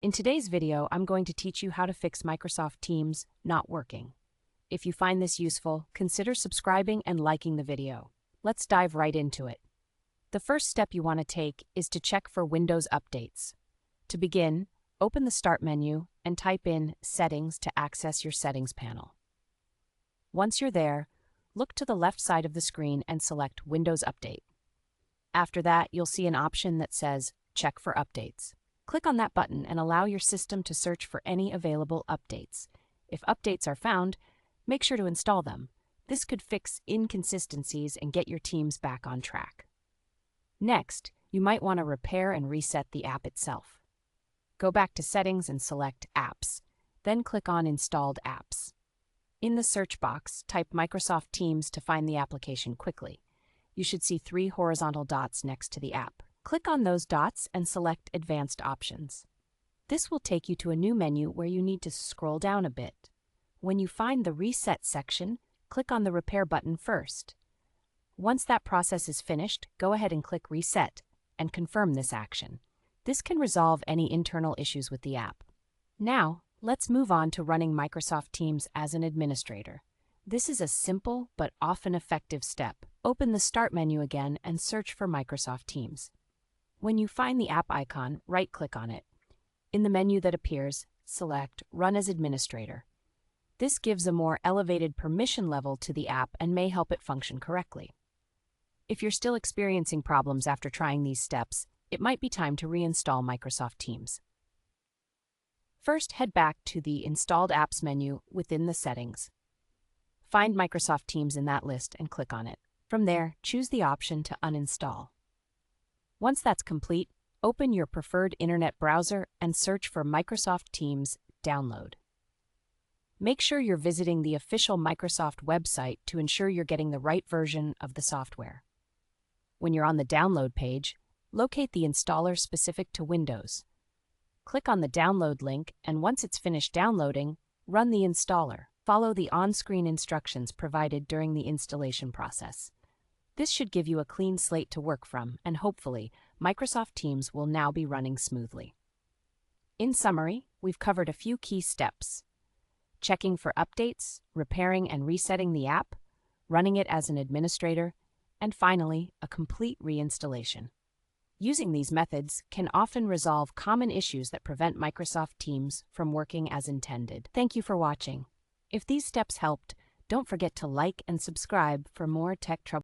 In today's video, I'm going to teach you how to fix Microsoft Teams not working. If you find this useful, consider subscribing and liking the video. Let's dive right into it. The first step you want to take is to check for Windows updates. To begin, open the Start menu and type in Settings to access your Settings panel. Once you're there, look to the left side of the screen and select Windows Update. After that, you'll see an option that says Check for Updates. Click on that button and allow your system to search for any available updates. If updates are found, make sure to install them. This could fix inconsistencies and get your Teams back on track. Next, you might want to repair and reset the app itself. Go back to Settings and select Apps, then click on Installed Apps. In the search box, type Microsoft Teams to find the application quickly. You should see 3 horizontal dots next to the app. Click on those dots and select Advanced Options. This will take you to a new menu where you need to scroll down a bit. When you find the Reset section, click on the Repair button first. Once that process is finished, go ahead and click Reset and confirm this action. This can resolve any internal issues with the app. Now, let's move on to running Microsoft Teams as an administrator. This is a simple but often effective step. Open the Start menu again and search for Microsoft Teams. When you find the app icon, right-click on it. In the menu that appears, select Run as Administrator. This gives a more elevated permission level to the app and may help it function correctly. If you're still experiencing problems after trying these steps, it might be time to reinstall Microsoft Teams. First, head back to the Installed Apps menu within the Settings. Find Microsoft Teams in that list and click on it. From there, choose the option to uninstall. Once that's complete, open your preferred internet browser and search for Microsoft Teams Download. Make sure you're visiting the official Microsoft website to ensure you're getting the right version of the software. When you're on the download page, locate the installer specific to Windows. Click on the download link, and once it's finished downloading, run the installer. Follow the on-screen instructions provided during the installation process. This should give you a clean slate to work from, and hopefully, Microsoft Teams will now be running smoothly. In summary, we've covered a few key steps: checking for updates, repairing and resetting the app, running it as an administrator, and finally, a complete reinstallation. Using these methods can often resolve common issues that prevent Microsoft Teams from working as intended. Thank you for watching. If these steps helped, don't forget to like and subscribe for more tech trouble.